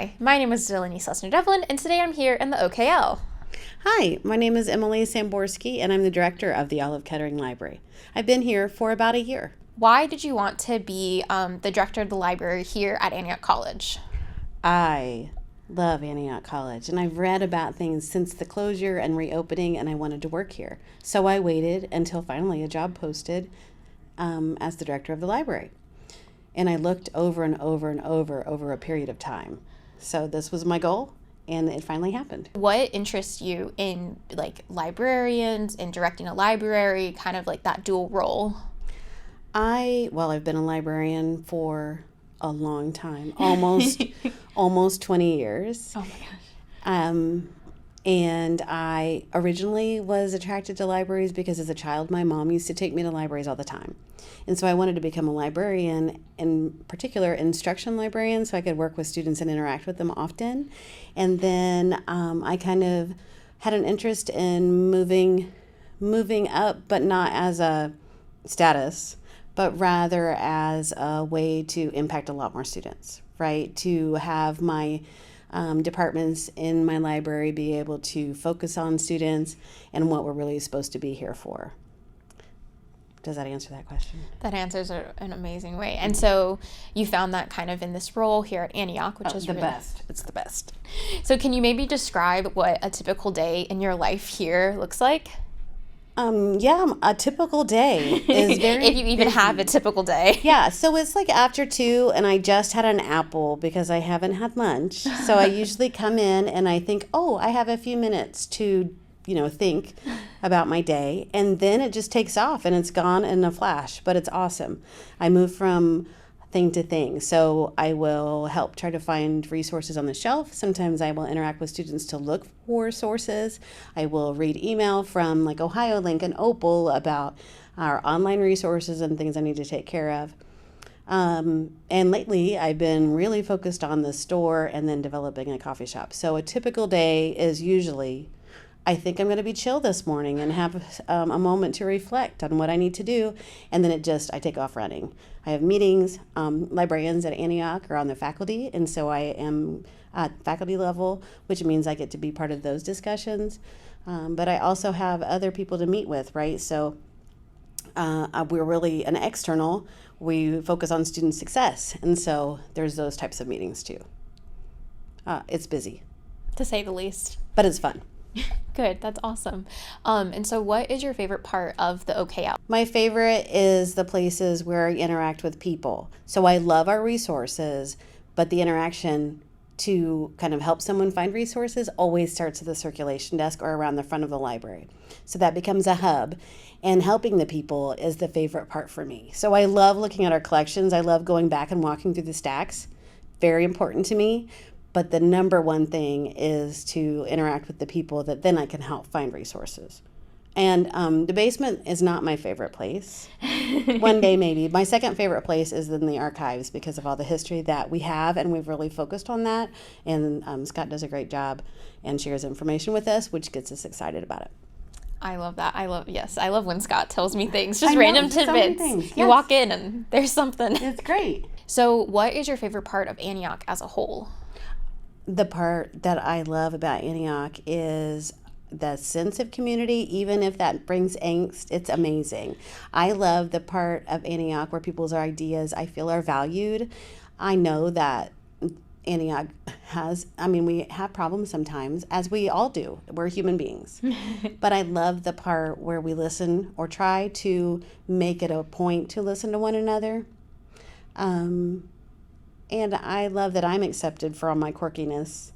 Hi, my name is Delaney Sussner-Devlin, and today I'm here in the OKL. Hi, my name is Emily Samborsky, and I'm the director of the Olive Kettering Library. I've been here for about a year. Why did you want to be the director of the library here at Antioch College? I love Antioch College, and I've read about things since the closure and reopening, and I wanted to work here. So I waited until finally a job posted as the director of the library. And I looked over and over and over a period of time. So this was my goal, and it finally happened. What interests you in librarians and directing a library, kind of like that dual role? I've been a librarian for a long time, almost 20 years. Oh my gosh. And I originally was attracted to libraries because as a child, my mom used to take me to libraries all the time. And so I wanted to become a librarian, in particular instruction librarian, so I could work with students and interact with them often. And then I kind of had an interest in moving up, but not as a status, but rather as a way to impact a lot more students, right? To have my departments in my library be able to focus on students and what we're really supposed to be here for. Does that answer that question? That answers an amazing way. And so you found that kind of in this role here at Antioch, which is the really best. It's the best. So can you maybe describe what a typical day in your life here looks like? A typical day is very if you even have a typical day. Yeah, so it's like after 2 and I just had an apple because I haven't had lunch. So I usually come in and I think, I have a few minutes to, think about my day. And then it just takes off and it's gone in a flash, but it's awesome. I move from thing to thing. So I will help try to find resources on the shelf. Sometimes I will interact with students to look for sources. I will read email from Ohio Link and Opal about our online resources and things I need to take care of. And lately I've been really focused on the store and then developing a coffee shop. So a typical day is usually, I think I'm going to be chill this morning and have a moment to reflect on what I need to do. And then I take off running. I have meetings. Librarians at Antioch are on the faculty. And so I am at faculty level, which means I get to be part of those discussions. But I also have other people to meet with, right? So we're really an external. We focus on student success. And so there's those types of meetings too. It's busy. To say the least. But it's fun. Good. That's awesome. And so what is your favorite part of the OKL? My favorite is the places where I interact with people. So I love our resources, but the interaction to kind of help someone find resources always starts at the circulation desk or around the front of the library. So that becomes a hub. And helping the people is the favorite part for me. So I love looking at our collections. I love going back and walking through the stacks. Very important to me. But the number one thing is to interact with the people that then I can help find resources. And the basement is not my favorite place. One day maybe. My second favorite place is in the archives because of all the history that we have, and we've really focused on that. And Scott does a great job and shares information with us, which gets us excited about it. I love that. I love when Scott tells me things, just random tidbits. Yes. You walk in and there's something. It's great. So what is your favorite part of Antioch as a whole? The part that I love about Antioch is the sense of community, even if that brings angst. It's amazing. I love the part of Antioch where people's ideas I feel are valued. I know that Antioch we have problems sometimes, as we all do. We're human beings. But I love the part where we listen or try to make it a point to listen to one another. And I love that I'm accepted for all my quirkiness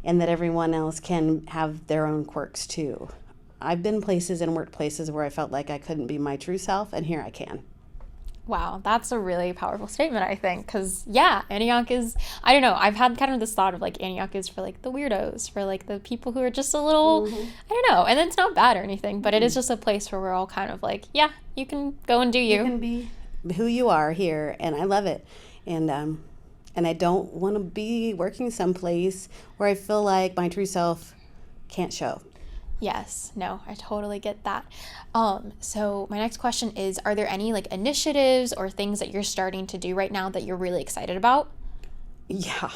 and that everyone else can have their own quirks too. I've been places and workplaces where I felt like I couldn't be my true self, and here I can. Wow, that's a really powerful statement, I think, because, Antioch is, I don't know, I've had kind of this thought of, Antioch is for, the weirdos, for, the people who are just a little, I don't know, and it's not bad or anything, but it is just a place where we're all kind of you can go and do you. You can be who you are here, and I love it. And I don't want to be working someplace where I feel like my true self can't show. Yes, no, I totally get that. So my next question is, are there any initiatives or things that you're starting to do right now that you're really excited about? Yeah.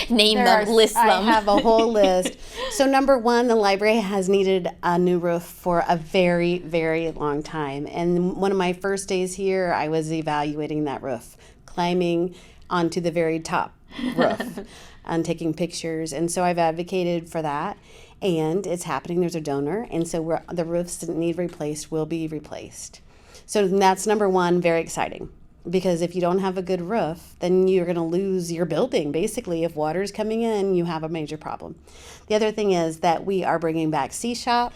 Name them, list them. I have a whole list. So number one, the library has needed a new roof for a very, very long time. And one of my first days here, I was evaluating that roof, climbing onto the very top roof and taking pictures. And so I've advocated for that. And it's happening. There's a donor. And so the roofs that need replaced will be replaced. So that's number one, very exciting. Because if you don't have a good roof, then you're going to lose your building. Basically, if water's coming in, you have a major problem. The other thing is that we are bringing back C Shop.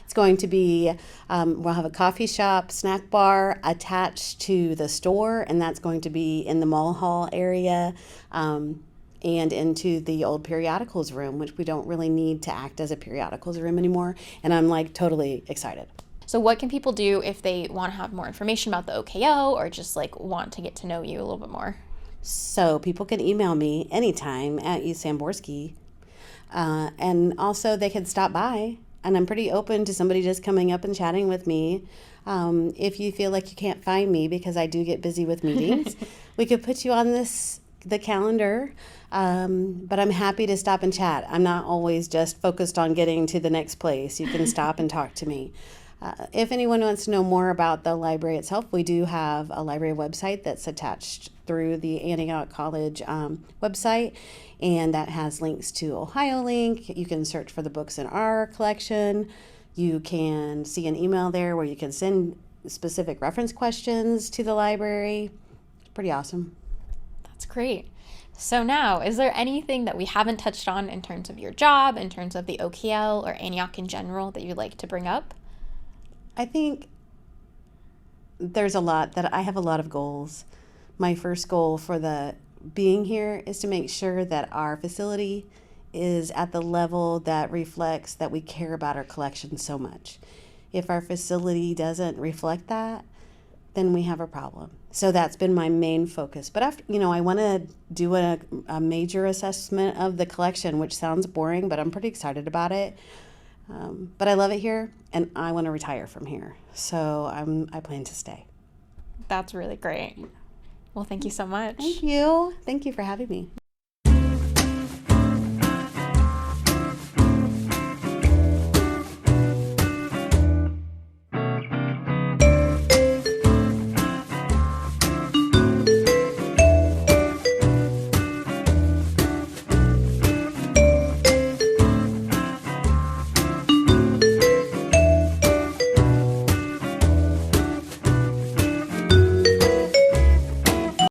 It's going to be, we'll have a coffee shop, snack bar attached to the store, and that's going to be in the mall hall area and into the old periodicals room, which we don't really need to act as a periodicals room anymore. And I'm like totally excited. So what can people do if they want to have more information about the OKL or just like want to get to know you a little bit more? So people can email me anytime at Samborsky. And also they can stop by. And I'm pretty open to somebody just coming up and chatting with me. If you feel like you can't find me because I do get busy with meetings, we could put you on the calendar. But I'm happy to stop and chat. I'm not always just focused on getting to the next place. You can stop and talk to me. If anyone wants to know more about the library itself, we do have a library website that's attached through the Antioch College website, and that has links to Ohio Link. You can search for the books in our collection. You can see an email there where you can send specific reference questions to the library. It's pretty awesome. That's great. So now, is there anything that we haven't touched on in terms of your job, in terms of the OKL or Antioch in general that you'd like to bring up? I think there's a lot that I have a lot of goals. My first goal for the being here is to make sure that our facility is at the level that reflects that we care about our collection so much. If our facility doesn't reflect that, then we have a problem. So that's been my main focus. But after, I want to do a major assessment of the collection, which sounds boring, but I'm pretty excited about it. But I love it here, and I want to retire from here. So I plan to stay. That's really great. Well, thank you so much. Thank you. Thank you for having me.